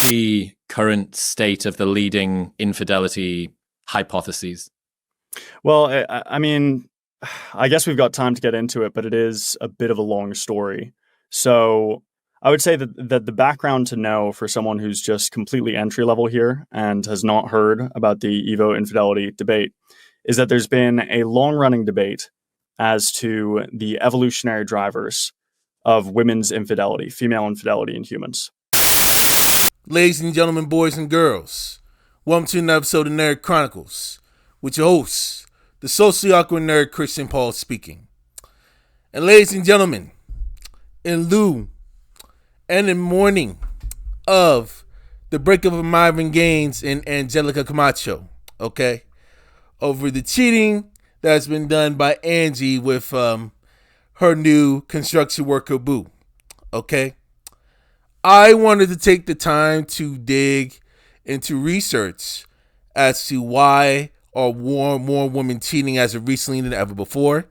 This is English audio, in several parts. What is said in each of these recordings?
the current state of the leading infidelity hypotheses? Well, I mean, I guess we've got time to get into it, but it is a bit of a long story. So I would say that the background to know for someone who's just completely entry level here and has not heard about the Evo infidelity debate is that there's been a long running debate as to the evolutionary drivers of women's infidelity, female infidelity in humans. Ladies and gentlemen, boys and girls, welcome to another episode of Nerd Chronicles with your host, the socially awkward nerd Christian Paul speaking. And ladies and gentlemen, in lieu and in mourning of the breakup of Marvin Gaines and Angelica Camacho, okay, over the cheating that's been done by Angie with her new construction worker boo, okay, I wanted to take the time to dig into research as to why are more women cheating as of recently than ever before.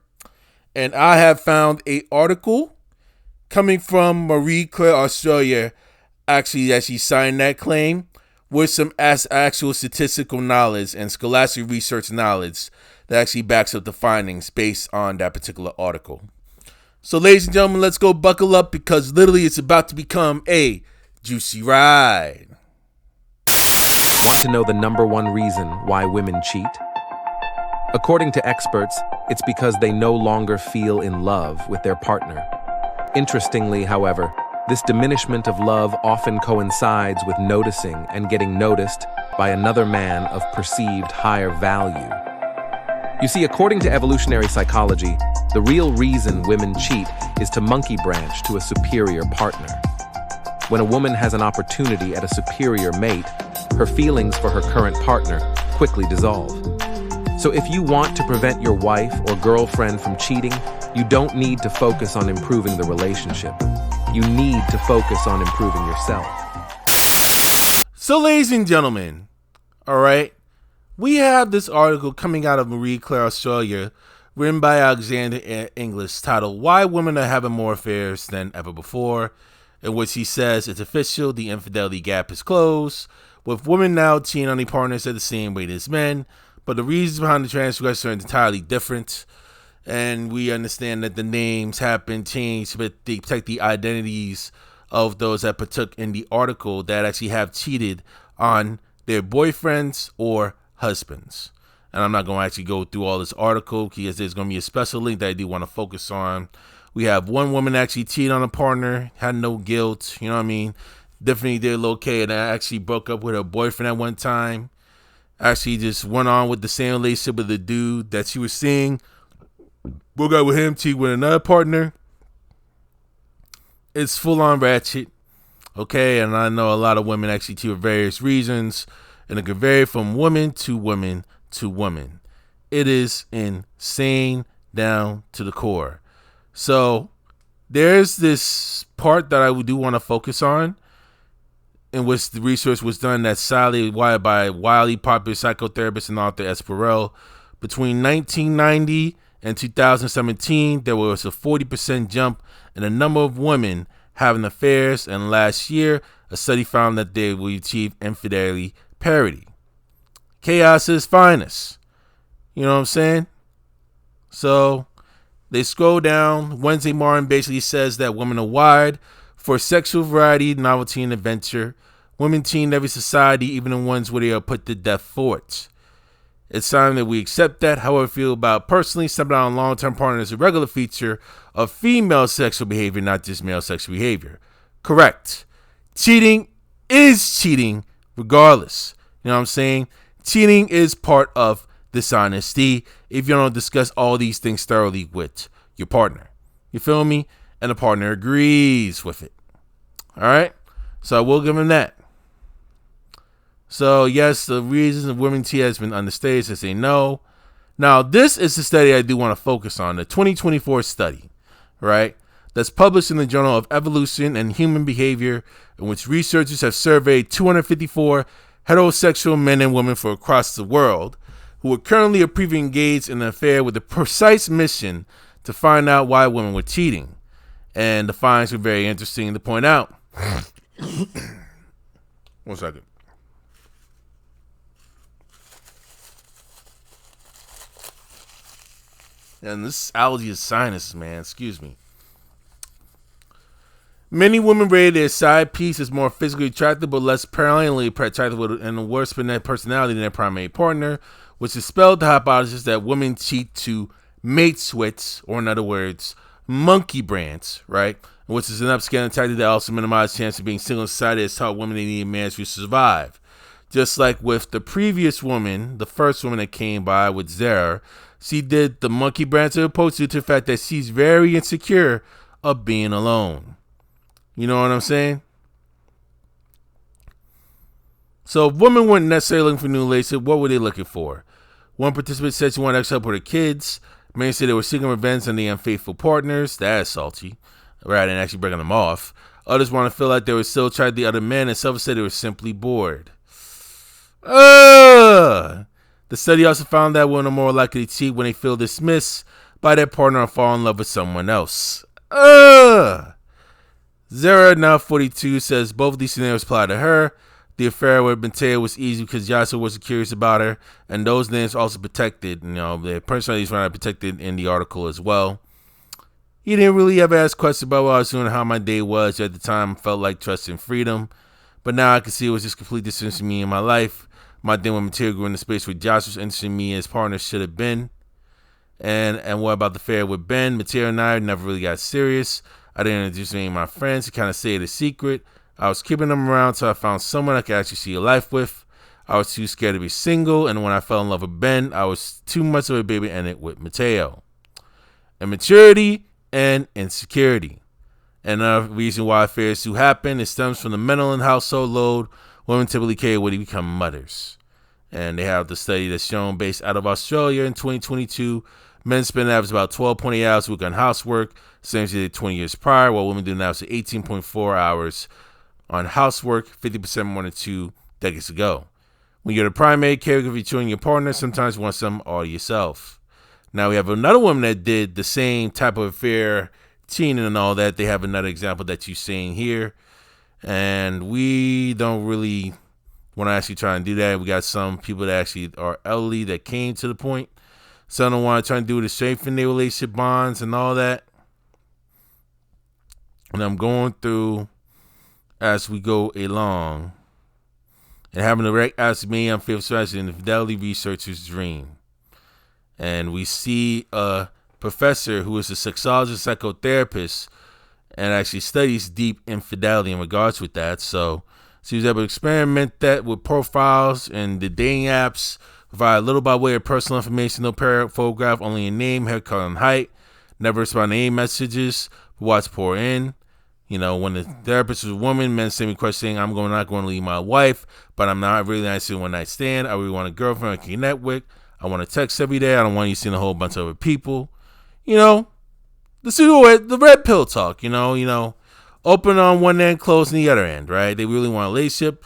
And I have found an article coming from Marie Claire, Australia, actually as she signed that claim, with some actual statistical knowledge and scholastic research knowledge that actually backs up the findings based on that particular article. So ladies and gentlemen, let's go buckle up because literally it's about to become a juicy ride. Want to know the number one reason why women cheat? According to experts, it's because they no longer feel in love with their partner. Interestingly, however, this diminishment of love often coincides with noticing and getting noticed by another man of perceived higher value. You see, according to evolutionary psychology, the real reason women cheat is to monkey branch to a superior partner. When a woman has an opportunity at a superior mate, her feelings for her current partner quickly dissolve. So if you want to prevent your wife or girlfriend from cheating, you don't need to focus on improving the relationship. You need to focus on improving yourself. So ladies and gentlemen, all right, we have this article coming out of Marie Claire, Australia, written by Alexander English, titled "Why Women Are Having More Affairs Than Ever Before," in which he says it's official, the infidelity gap is closed, with women now cheating on their partners at the same rate as men, but the reasons behind the transgression are entirely different, and we understand that the names have been changed to protect the identities of those that partook in the article that actually have cheated on their boyfriends or husbands. And I'm not going to actually go through all this article because there's going to be a special link that I do want to focus on. We have one woman actually cheated on a partner, had no guilt, you know what I mean? Definitely did okay, and I actually broke up with her boyfriend at one time. Actually just went on with the same relationship with the dude that she was seeing. Broke up with him, cheated with another partner. It's full on ratchet, okay? And I know a lot of women actually cheat for various reasons, and it can vary from woman to woman to woman. It is insane down to the core. So there's this part that I do want to focus on, in which the research was done that's cited by wildly popular psychotherapist and author S. Perel. Between 1990 and 2017, there was a 40% jump in the number of women having affairs, and last year, a study found that they will achieve infidelity parity. Chaos is finest. You know what I'm saying? So they scroll down. Wednesday Martin basically says that women are wired for sexual variety, novelty, and adventure. Women cheat in every society, even in ones where they are put to death for it. It's time that we accept that. How I feel about personally stepping out on long-term partner is a regular feature of female sexual behavior, not just male sexual behavior. Correct. Cheating is cheating regardless. You know what I'm saying? Cheating is part of dishonesty if you don't discuss all these things thoroughly with your partner. You feel me? And the partner agrees with it. All right? So I will give him that. So yes, the reasons of women cheat has been understated, as they know. Now, this is the study I do want to focus on, the 2024 study, right? That's published in the Journal of Evolution and Human Behavior, in which researchers have surveyed 254 heterosexual men and women from across the world who are currently or previously engaged in an affair with the precise mission to find out why women were cheating. And the findings were very interesting to point out. 1 second. And this allergy is sinus, man. Excuse me. Many women rate their side piece as more physically attractive but less perennially attractive and a worse personality than their primary partner, which dispelled the hypothesis that women cheat to mate swits, or in other words, monkey brands, right? Which is an upscaling tactic that also minimizes the chance of being single in society has taught women they need a man to survive. Just like with the previous woman, the first woman that came by with Zara, she did the monkey brands as opposed to the fact that she's very insecure of being alone. You know what I'm saying? So if women weren't necessarily looking for new relationship, what were they looking for? One participant said she wanted extra help with her kids. Many said they were seeking revenge on the unfaithful partners. That is salty, rather than actually breaking them off. Others want to feel like they were still trying the other men, and some said they were simply bored. The study also found that women are more likely to cheat when they feel dismissed by their partner or fall in love with someone else. Zara, now 42, says both of these scenarios apply to her. The affair with Mateo was easy because Yasser was curious about her, and those names also protected. You know, their personalities were not protected in the article as well. He didn't really ever ask questions about what I was doing and how my day was. At the time, felt like trust and freedom. But now I can see it was just complete distance from me in my life. My day when Mateo grew in the space where Josh was interested in me as partner should have been. And what about the affair with Ben? Mateo and I never really got serious. I didn't introduce any of my friends. He kind of stayed a secret. I was keeping them around till I found someone I could actually see a life with. I was too scared to be single, and when I fell in love with Ben, I was too much of a baby in it with Mateo. Immaturity and insecurity. And another reason why affairs do happen, it stems from the mental and household load women typically carry when they become mothers. And they have the study that's shown based out of Australia in 2022. Men spend an average about 12.8 hours a week on housework, same as they did 20 years prior, while women do an average of 18.4 hours on housework, 50% more than 2 decades ago. When you're the primary caregiver of your children and your partner, sometimes you want some all to yourself. Now we have another woman that did the same type of affair, cheating and all that. They have another example that you're seeing here. And we don't really want to actually try and do that. We got some people that actually are elderly that came to the point. Some don't want to try and do it to strengthen their relationship bonds and all that. And I'm going through as we go along and having a direct ask me unfaithful strategy in the fidelity researcher's dream. And we see a professor who is a sexologist, psychotherapist, and actually studies deep infidelity in regards with that. So she was able to experiment that with profiles and the dating apps, provide a little by way of personal information, no photograph, only a name, hair color, and height. Never respond to any messages, but watch pour in. You know, when the therapist is a woman, men send me questioning, I'm not going to leave my wife, but I'm not really nice to one night stand. I really want a girlfriend I can connect with. I want to text every day. I don't want you seeing a whole bunch of other people. You know, the red pill talk, you know, open on one end, closed on the other end, right? They really want a relationship.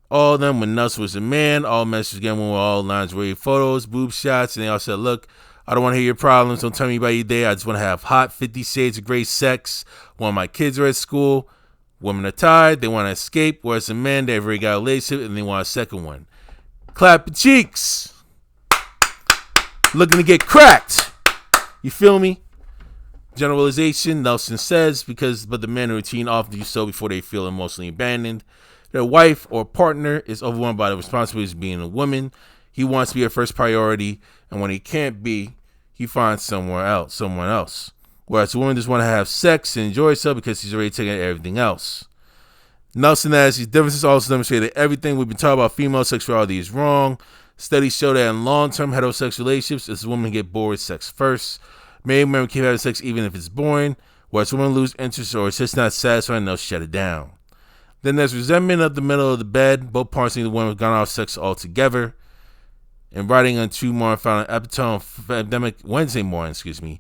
All of them when nuts was a man, all messages again with all lingerie photos, boob shots, and they all said, look, I don't want to hear your problems. Don't tell me about your day. I just want to have hot 50 shades of great sex while my kids are at school. Women are tired. They want to escape. Whereas the men, they've already got a relationship and they want a second one. Clap your cheeks. Looking to get cracked. You feel me? Generalization, Nelson says, but the men in routine often do so before they feel emotionally abandoned. Their wife or partner is overwhelmed by the responsibilities of being a woman. He wants to be her first priority, and when he can't be, he finds someone else. Whereas the woman just want to have sex and enjoy herself because she's already taken everything else. Nelson adds these differences also demonstrate that everything we've been taught about female sexuality is wrong. Studies show that in long-term heterosexual relationships, as women get bored with sex first. Many women keep having sex even if it's boring, whereas women lose interest or it's just not satisfying and they'll shut it down. Then there's resentment of the middle of the bed. Both parts of the women have gone off sex altogether. And writing on found an epidemic Wednesday morning found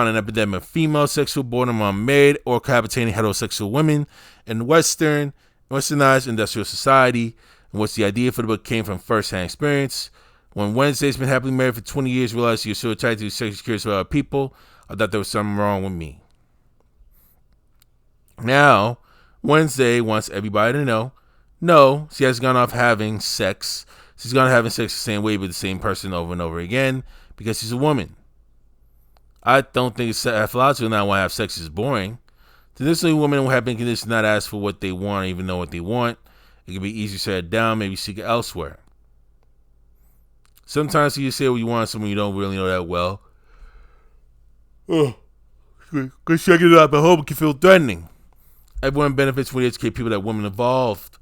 an epidemic of female sexual boredom among married or cohabitating heterosexual women in westernized industrial society. And what's the idea for the book came from first-hand experience. When Wednesday's been happily married for 20 years, realized you're so attracted to sexually curious about other people, I thought there was something wrong with me. Now, Wednesday wants everybody to know, no, she hasn't gone off having sex. She's gone having sex the same way with the same person over and over again because she's a woman. I don't think it's pathological not want to have sex is boring. Traditionally, women will have been conditioned not to ask for what they want or even know what they want. It can be easier said down, maybe seek it elsewhere. Sometimes you say what you want to someone you don't really know that well. Because checking it out at home can feel threatening. Everyone benefits when we educate people that women evolved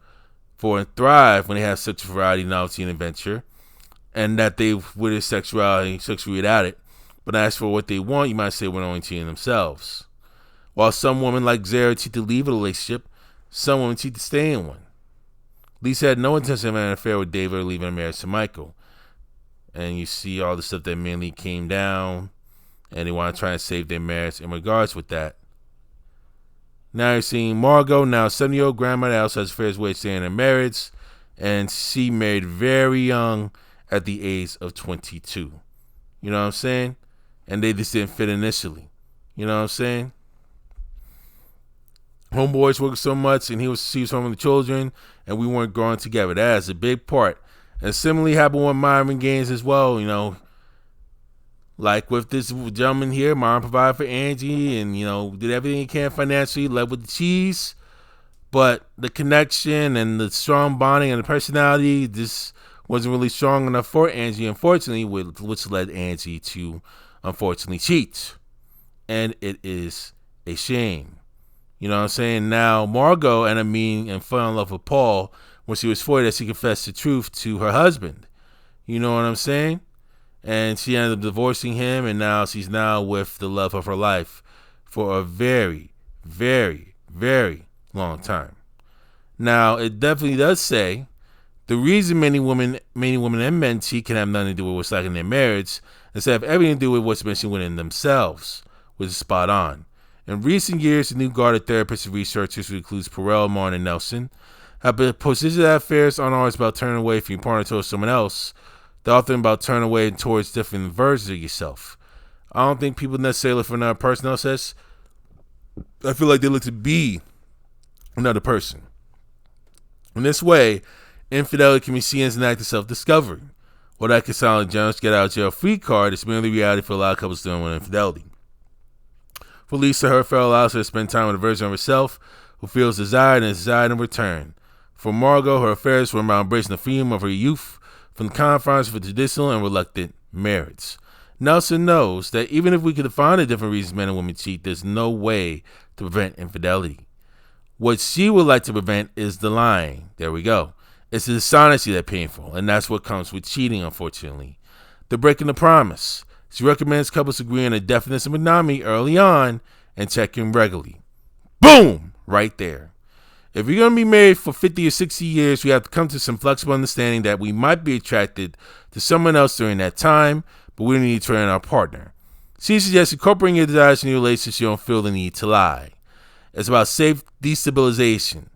for and thrive when they have such a variety, novelty, and adventure, and that they, with their sexually without it, but ask for what they want, you might say when only cheating themselves. While some women like Zara cheat to leave a relationship, some women cheat to stay in one. Lisa had no intention of having an affair with David or leaving a marriage to Michael. And you see all the stuff that mainly came down, and they want to try and save their marriage in regards with that. Now you're seeing Margot, now 70-year-old grandma that also has a fair way of staying in her marriage, and she married very young at the age of 22. You know what I'm saying? And they just didn't fit initially. You know what I'm saying? Homeboys working so much, and she was home with the children, and we weren't growing together. That is a big part. And similarly happened with Myron Gaines as well, you know. Like with this gentleman here, Myron provided for Angie and, you know, did everything he can financially, led with the cheese. But the connection and the strong bonding and the personality just wasn't really strong enough for Angie, unfortunately, which led Angie to, unfortunately, cheat. And it is a shame. You know what I'm saying? Now, Margot ended up meeting and fell in love with Paul when she was 40, that she confessed the truth to her husband. You know what I'm saying? And she ended up divorcing him, and now she's now with the love of her life for a very, very, very long time. Now, it definitely does say the reason many women and men cheat can have nothing to do with what's like in their marriage, instead of everything to do with what's missing within themselves, which is spot on. In recent years, the new guard of therapists and researchers, who includes Perel, Martin, and Nelson, have been positioned that affairs aren't always about turning away from your partner towards someone else. They're often about turning away towards different versions of yourself. I don't think people necessarily look for another person else says. I feel like they look to be another person. In this way, infidelity can be seen as an act of self-discovery. What that can sound like Jones get out of jail free card is merely reality for a lot of couples dealing with infidelity. For Lisa, her affair allows her to spend time with a version of herself who feels desired and is desired in return. For Margot, her affairs were about embracing the freedom of her youth from the confines of a traditional and reluctant marriage. Nelson knows that even if we could define the different reasons men and women cheat, there's no way to prevent infidelity. What she would like to prevent is the lying. There we go. It's the dishonesty that's painful, and that's what comes with cheating, unfortunately. The breaking the promise. She recommends couples agree on a definition of monogamy early on and check in regularly. Boom! Right there. If you're going to be married for 50 or 60 years, we have to come to some flexible understanding that we might be attracted to someone else during that time, but we don't need to turn our partner. She suggests incorporating your desires in your relationship so you don't feel the need to lie. It's about safe destabilization.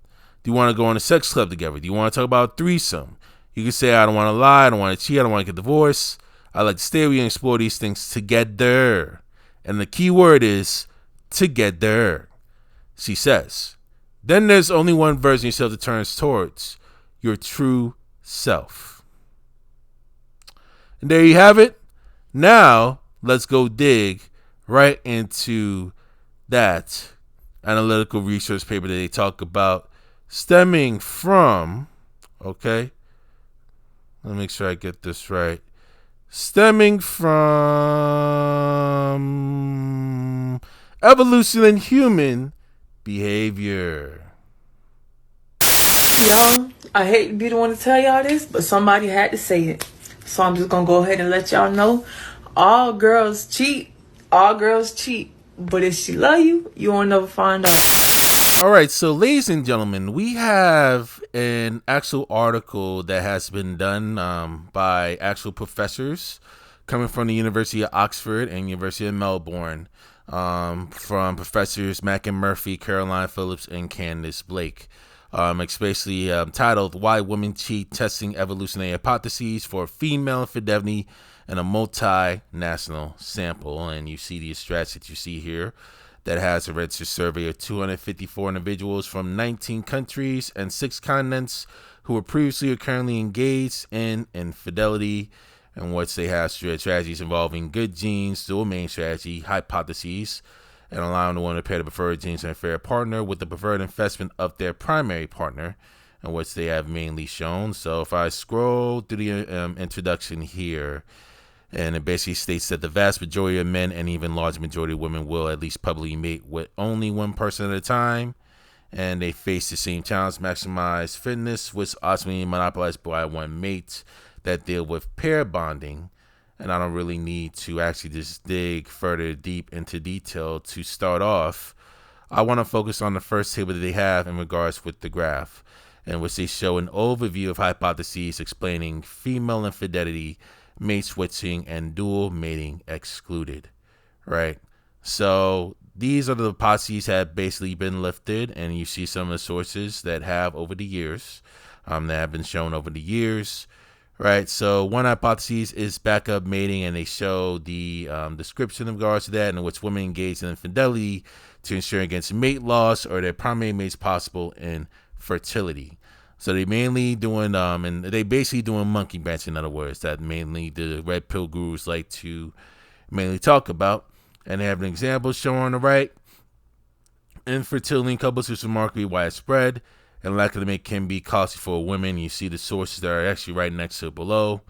Do you want to go on a sex club together? Do you want to talk about a threesome? You can say, I don't want to lie, I don't want to cheat, I don't want to get divorced. I like to stay with you and explore these things together. And the key word is together. She says, then there's only one version of yourself that turns towards your true self. And there you have it. Now, let's go dig right into that analytical research paper that they talk about stemming from, okay, let me make sure I get this right. Stemming from evolution in human behavior. Y'all, I hate to be the one to tell y'all this, but somebody had to say it. So I'm just going to go ahead and let y'all know. All girls cheat. All girls cheat. But if she love you, you won't never find out. All right, so ladies and gentlemen, we have an actual article that has been done by actual professors coming from the University of Oxford and University of Melbourne, from professors Mackin Murphy, Caroline Phillips, and Candace Blake. It's basically titled Why Women Cheat, Testing Evolutionary Hypotheses for Female Infidelity in a Multinational Sample. And you see these stats that you see here. that has a registered survey of 254 individuals from 19 countries and 6 continents who were previously or currently engaged in infidelity, and which they have strategies involving good genes, dual main strategy, hypotheses, and allowing the woman to pair the preferred genes and a fair partner with the preferred investment of their primary partner, in which they have mainly shown. So if I scroll through the introduction here, and it basically states that the vast majority of men and even large majority of women will at least publicly mate with only one person at a time, and they face the same challenge: maximize fitness, which ultimately monopolized by one mate that deal with pair bonding. And I don't really need to actually just dig further deep into detail to start off. I want to focus on the first table that they have in regards with the graph, in which they show an overview of hypotheses explaining female infidelity, mate switching, and dual mating excluded, right? So these are the hypotheses that have basically been lifted, and you see some of the sources that have over the years, that have been shown over the years, right? So one hypothesis is backup mating, and they show the description in regards to that, in which women engage in infidelity to ensure against mate loss or their primary mate's possible infertility. So they mainly doing and they basically doing monkey branch, in other words, that mainly the red pill gurus like to mainly talk about. And they have an example shown on the right. Infertility in couples is remarkably widespread, and lack of the mate can be costly for women. You see the sources that are actually right next to it below.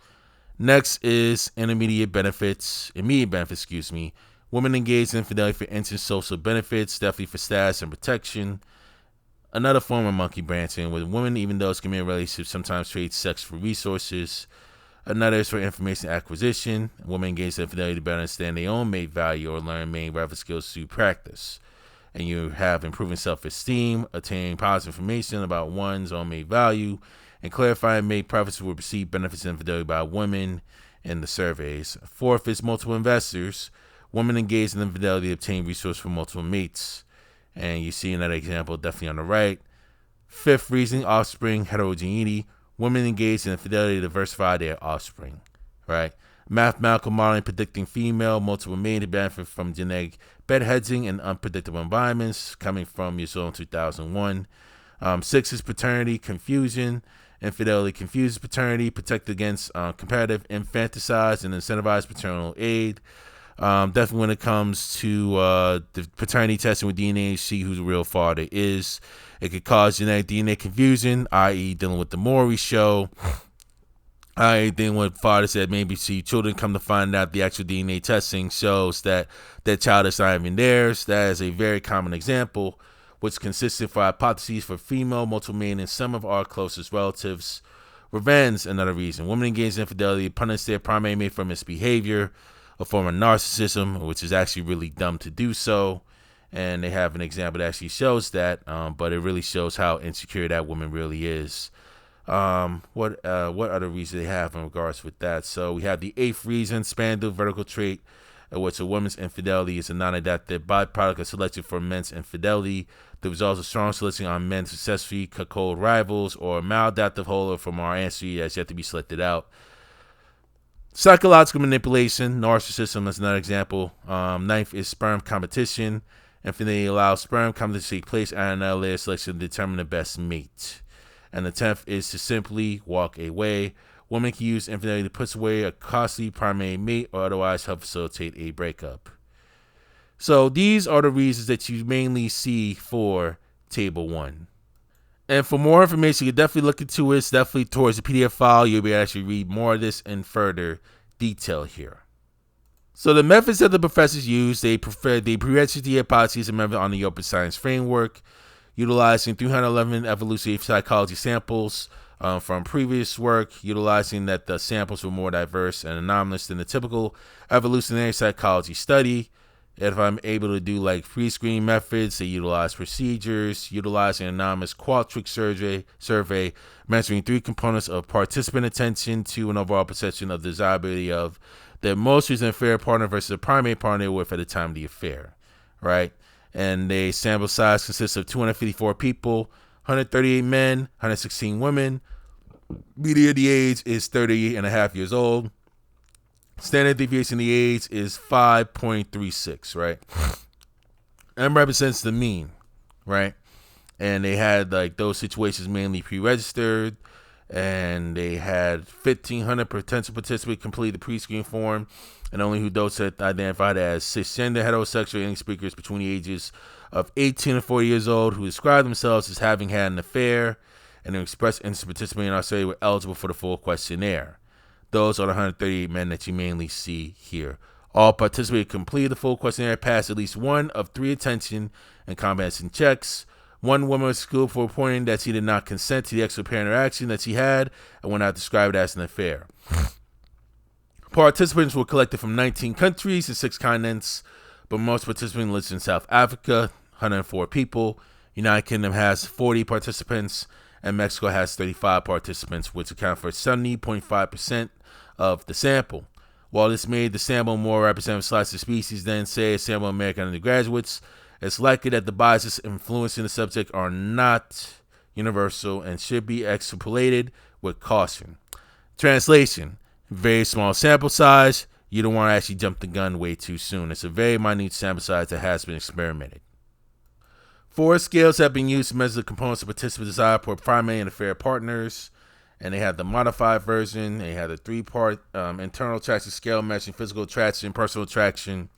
Next is immediate benefits. Women engage in infidelity for instant social benefits, definitely for status and protection. Another form of monkey branching, with women, even though it's committed relationships, sometimes trade sex for resources. Another is for information acquisition. Women engage in infidelity to better understand their own mate value or learn main relevant skills through practice. And you have improving self-esteem, attaining positive information about one's own mate value, and clarifying mate preferences will receive benefits of infidelity by women in the surveys. Fourth is multiple investors. Women engage in infidelity to obtain resources from multiple mates. And you see another example definitely on the right. Fifth reason, offspring heterogeneity. Women engage in infidelity to diversify their offspring, right? Mathematical modeling predicting female multiple mating to benefit from genetic bed hedging in unpredictable environments, coming from Yusol 2001. 6 is paternity confusion. Infidelity confuses paternity, protect against comparative infanticide, and incentivize paternal aid. Definitely when it comes to the paternity testing with DNA, see who the real father is. It could cause genetic DNA confusion, i.e. dealing with the Maury show, i.e. dealing with fathers that maybe see children come to find out the actual DNA testing shows that that child is not even theirs. That is a very common example, which consistent for hypotheses for female multiple mating in some of our closest relatives. Revenge, another reason. Women engage in infidelity to punish their primary mate for misbehavior, a form of narcissism, which is actually really dumb to do so. And they have an example that actually shows that, but it really shows how insecure that woman really is. What other reason they have in regards with that? So we have the 8th reason, spandrel vertical trait, in which a woman's infidelity is a non-adaptive byproduct of selection for men's infidelity. The results of strong selection on men successfully cuckold rivals, or maladaptive holder from our ancestry that's yet to be selected out. Psychological manipulation, narcissism is another example. 9th is sperm competition. Infidelity allows sperm competition to take place and another layer selection to determine the best mate. And the 10th is to simply walk away. Women can use infidelity to put away a costly primary mate or otherwise help facilitate a breakup. So these are the reasons that you mainly see for Table 1. And for more information, you can definitely look into it. It's definitely towards the PDF file. You'll be able to actually read more of this in further detail here. So the methods that the professors use, they pre-register the hypotheses and method on the open science framework, utilizing 311 evolutionary psychology samples from previous work, utilizing that the samples were more diverse and anomalous than the typical evolutionary psychology study. If I'm able to do like pre-screen methods, they utilize procedures, utilizing an anonymous qualtrics survey, measuring 3 components of participant attention to an overall perception of desirability of the most recent affair partner versus the primary partner they were with at the time of the affair, right? And the sample size consists of 254 people, 138 men, 116 women. Median age is 30 and a half years old. Standard deviation of the age is 5.36, right? M represents the mean, right? And they had like those situations mainly pre-registered, and they had 1,500 potential participants complete the pre-screen form, and only who those that identified as cisgender, heterosexual, English speakers between the ages of 18 and 40 years old who described themselves as having had an affair and who expressed interest in participating in Australia were eligible for the full questionnaire. Those are the 138 men that you mainly see here. All participants completed the full questionnaire, passed at least one of 3 attention and comprehension checks. One woman was excluded for reporting that she did not consent to the extra pair interaction that she had and would not describe it as an affair. Participants were collected from 19 countries and 6 continents, but most participants lived in South Africa, 104 people. United Kingdom has 40 participants, and Mexico has 35 participants, which account for 70.5% of the sample. While this made the sample more representative slice of species than, say, a sample of American undergraduates, it's likely that the biases influencing the subject are not universal and should be extrapolated with caution. Translation: very small sample size. You don't want to actually jump the gun way too soon. It's a very minute sample size that has been experimented. 4 scales have been used to measure the components of participants' desire for primary and affair partners. And they have the modified version. They have the 3-part internal attraction scale measuring physical attraction, personal attraction,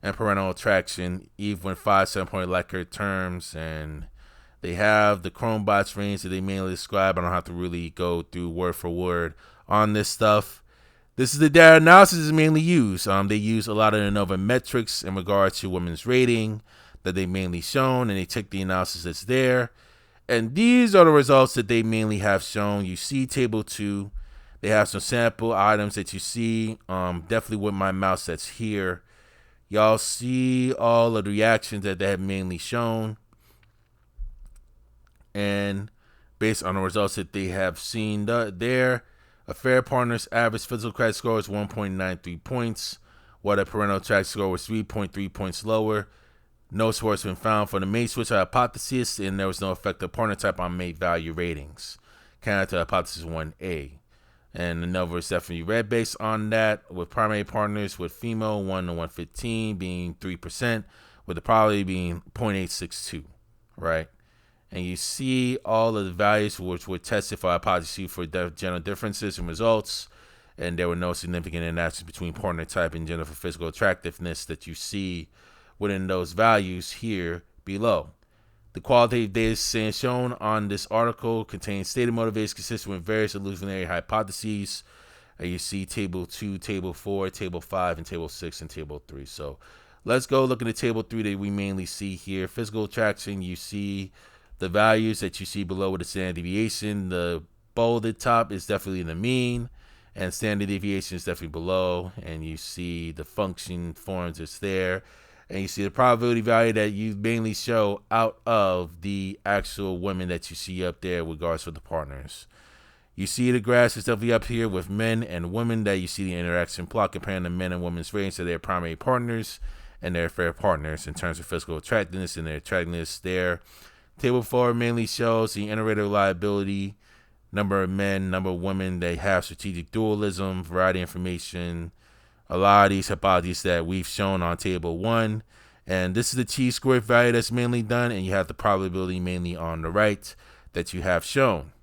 and parental attraction, even when 5 7-point Likert terms. And they have the Chronobots range that they mainly describe. I don't have to really go through word for word on this stuff. This is the data analysis is mainly used. They use a lot of the ANOVA metrics in regards to women's rating that they mainly shown, and they check the analysis that's there. And these are the results that they mainly have shown. You see table 2. They have some sample items that you see. Definitely with my mouse that's here. Y'all see all of the reactions that they have mainly shown. And based on the results that they have seen there, a fair partner's average physical credit score is 1.93 points, while a parental attraction score was 3.3 points lower. No support has been found for the mate switch hypothesis, and there was no effect of partner type on mate value ratings. Counter to hypothesis 1A. And the number is definitely red based on that, with primary partners with female 1 to 115 being 3%, with the probability being 0.862, right? And you see all of the values which were tested for hypothesis for general differences in results, and there were no significant interactions between partner type and gender for physical attractiveness that you see within those values here below. The qualitative data shown on this article contains stated motivations consistent with various illusionary hypotheses. You see table 2, table 4, table 5, and table 6, and table 3. So let's go look at the table 3 that we mainly see here. Physical attraction, you see the values that you see below with the standard deviation. The bolded top is definitely the mean, and standard deviation is definitely below. And you see the function forms is there. And you see the probability value that you mainly show out of the actual women that you see up there with regards to the partners. You see the graphs is definitely up here with men and women that you see the interaction plot comparing the men and women's ratings to their primary partners and their fair partners in terms of physical attractiveness and their attractiveness there. Table 4 mainly shows the iterative reliability, number of men, number of women. They have strategic dualism, variety of information, a lot of these hypotheses that we've shown on table 1. And this is the chi-squared value that's mainly done, and you have the probability mainly on the right that you have shown.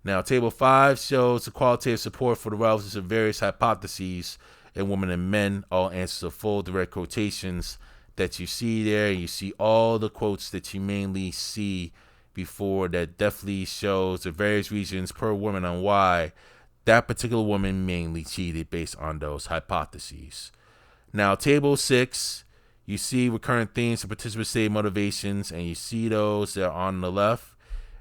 Now, table 5 shows the qualitative support for the relevance of various hypotheses in women and men, all answers of full direct quotations that you see there. You see all the quotes that you mainly see before that definitely shows the various reasons per woman on why that particular woman mainly cheated based on those hypotheses. Now, table 6, you see recurrent themes and participant state motivations, and you see those that are on the left,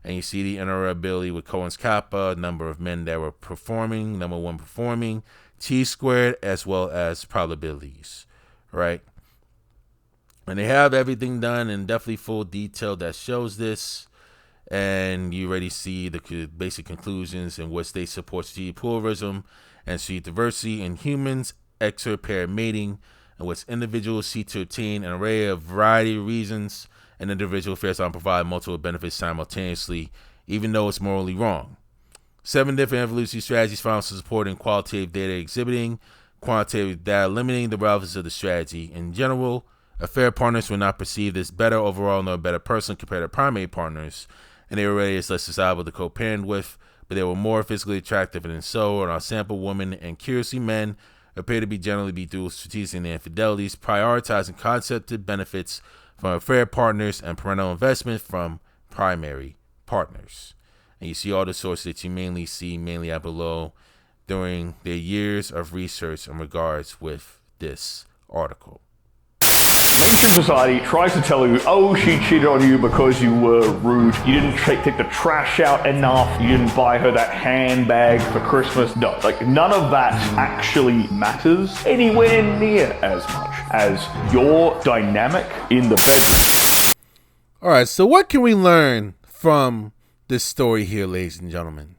and you see the interoperability with Cohen's kappa, number of men that were performing, number 1 performing, chi-squared, as well as probabilities, right? And they have everything done in definitely full detail that shows this. And you already see the basic conclusions in which they support strategic pluralism and strategic diversity in humans, extra-pair mating, in which individuals seek to obtain an array of variety of reasons, and individual affairs on provide multiple benefits simultaneously, even though it's morally wrong. 7 different evolutionary strategies found to support in qualitative data exhibiting, quantitative data limiting the relevance of the strategy in general, Affair partners were not perceived as better overall nor a better person compared to primary partners, and they were rated as less desirable to co-parent with, but they were more physically attractive, and so on our sample women and curiously men appear to be generally be through strategic in their infidelities, prioritizing concepted benefits from affair partners and parental investment from primary partners. And you see all the sources that you mainly see out below during their years of research in regards with this article. Mainstream society tries to tell you, oh, she cheated on you because you were rude, you didn't take the trash out enough, you didn't buy her that handbag for Christmas. No, like none of that actually matters anywhere near as much as your dynamic in the bedroom. All right, so what can we learn from this story here, ladies and gentlemen?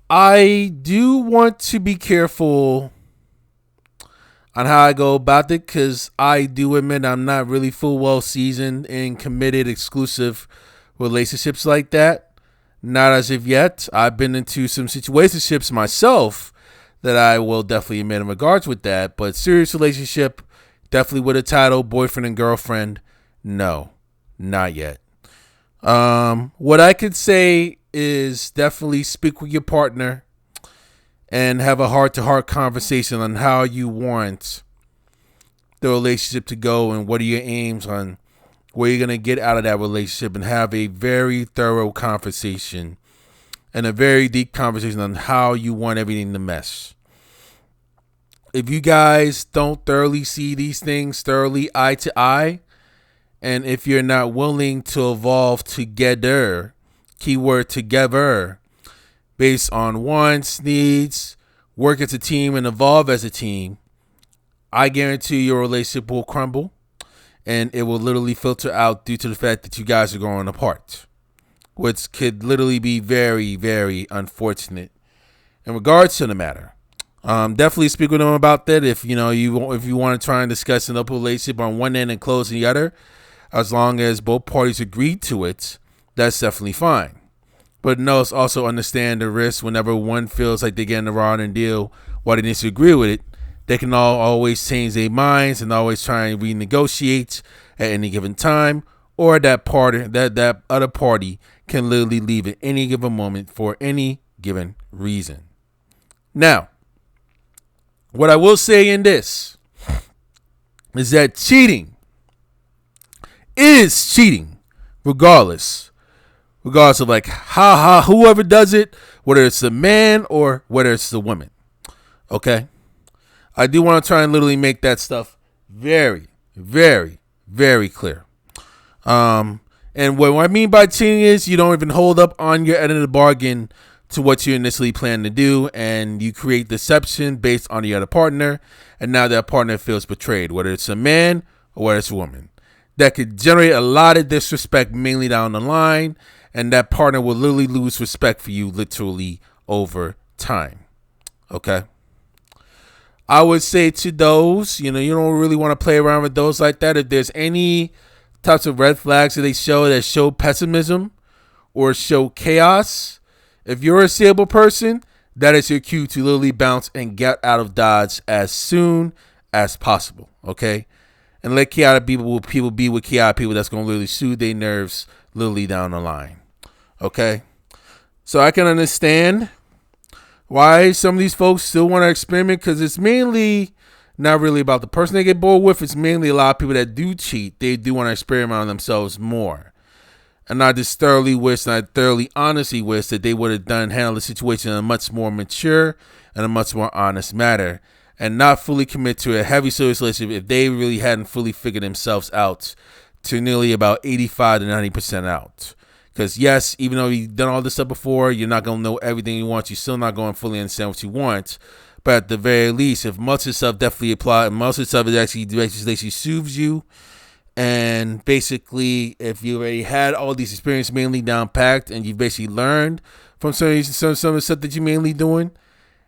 I do want to be careful on how I go about it, because I do admit I'm not really full well seasoned in committed exclusive relationships like that. Not as of yet. I've been into some situationships myself that I will definitely admit in regards with that, but serious relationship, definitely with a title, boyfriend and girlfriend, no, not yet. What I could say is definitely speak with your partner and have a heart-to-heart conversation on how you want the relationship to go and what are your aims on where you're going to get out of that relationship, and have a very thorough conversation and a very deep conversation on how you want everything to mesh. If you guys don't thoroughly see these things thoroughly eye to eye, and if you're not willing to evolve together, keyword together, based on wants, needs, work as a team, and evolve as a team, I guarantee your relationship will crumble, and it will literally filter out due to the fact that you guys are growing apart, which could literally be very, very unfortunate in regards to the matter. Definitely speak with them about that. If you want to try and discuss an open relationship on one end and close the other, as long as both parties agree to it, that's definitely fine. But also understand the risk whenever one feels like they're getting the raw end deal while they disagree with it. They can always change their minds and always try and renegotiate at any given time, or that other party can literally leave at any given moment for any given reason. Now, what I will say in this is that cheating is cheating, regardless of like whoever does it, whether it's the man or whether it's the woman. Okay, I do want to try and literally make that stuff very, very, very clear. And what I mean by cheating is you don't even hold up on your end of the bargain to what you initially planned to do, and you create deception based on the other partner, and now that partner feels betrayed, whether it's a man or whether it's a woman. That could generate a lot of disrespect mainly down the line, and that partner will literally lose respect for you literally over time. Okay? I would say to those, you don't really want to play around with those like that. If there's any types of red flags that show pessimism or show chaos, if you're a stable person, that is your cue to literally bounce and get out of Dodge as soon as possible. Okay? And let chaotic people be with chaotic people that's going to literally soothe their nerves literally down the line. Okay? So I can understand why some of these folks still want to experiment, because it's mainly not really about the person they get bored with. It's mainly a lot of people that do cheat. They do want to experiment on themselves more. And I just thoroughly honestly wish that they would have handled the situation in a much more mature and a much more honest manner, and not fully commit to a heavy serious relationship if they really hadn't fully figured themselves out to nearly about 85 to 90% out. Because yes, even though you've done all this stuff before, you're not going to know everything you want. You're still not going to fully understand what you want. But at the very least, if most of the stuff definitely apply, most of the stuff is actually soothes you, and basically, if you already had all these experiences mainly down packed, and you've basically learned from some of the stuff that you're mainly doing,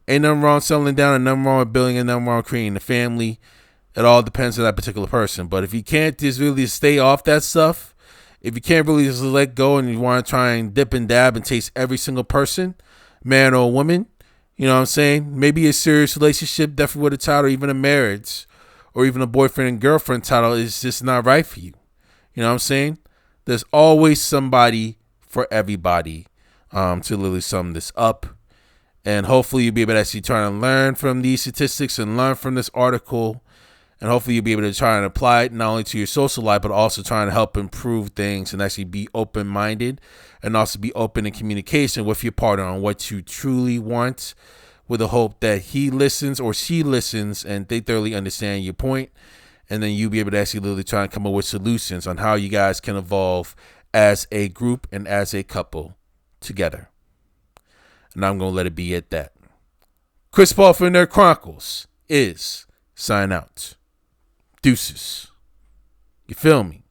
ain't nothing wrong settling down, and nothing wrong with building, and nothing wrong with creating a family. It all depends on that particular person. But if you can't just really stay off that stuff, if you can't really just let go and you want to try and dip and dab and taste every single person, man or woman, you know what I'm saying? Maybe a serious relationship, definitely with a child, or even a marriage, or even a boyfriend and girlfriend title is just not right for you. You know what I'm saying? There's always somebody for everybody, to literally sum this up. And hopefully you'll be able to actually try and learn from these statistics and learn from this article. And hopefully you'll be able to try and apply it not only to your social life, but also trying to help improve things and actually be open-minded and also be open in communication with your partner on what you truly want, with the hope that he listens or she listens and they thoroughly understand your point. And then you'll be able to actually literally try and come up with solutions on how you guys can evolve as a group and as a couple together. And I'm going to let it be at that. Chris Paul for Nerd Chronicles is sign out. Deuces. You feel me?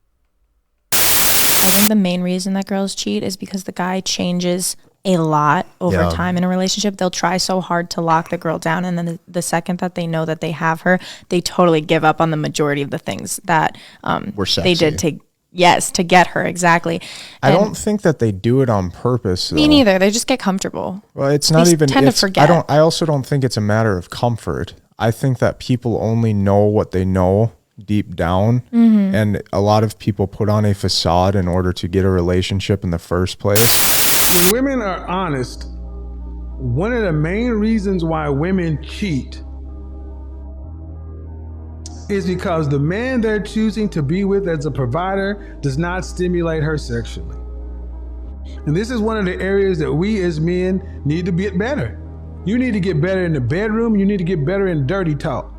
I think the main reason that girls cheat is because the guy changes a lot over time in a relationship. They'll try so hard to lock the girl down, and then the second that they know that they have her, they totally give up on the majority of the things that they did to get her. Exactly. I don't think that they do it on purpose, though. Me neither. They just get comfortable. Well, it's not even tend to forget. I also don't think it's a matter of comfort. I think that people only know what they know deep down, and a lot of people put on a facade in order to get a relationship in the first place. When women are honest, one of the main reasons why women cheat is because the man they're choosing to be with as a provider does not stimulate her sexually. And this is one of the areas that we as men need to get better. You need to get better in the bedroom. You need to get better in dirty talk.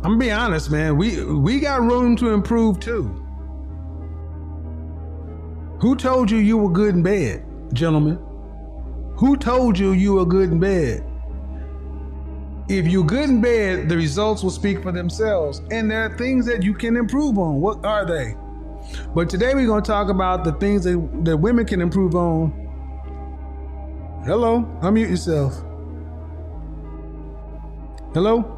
I'm gonna be honest, man. We got room to improve too. Who told you you were good in bed, gentlemen? Who told you you were good in bed? If you're good in bed, the results will speak for themselves. And there are things that you can improve on. What are they? But today we're going to talk about the things that women can improve on. Hello, unmute yourself. Hello?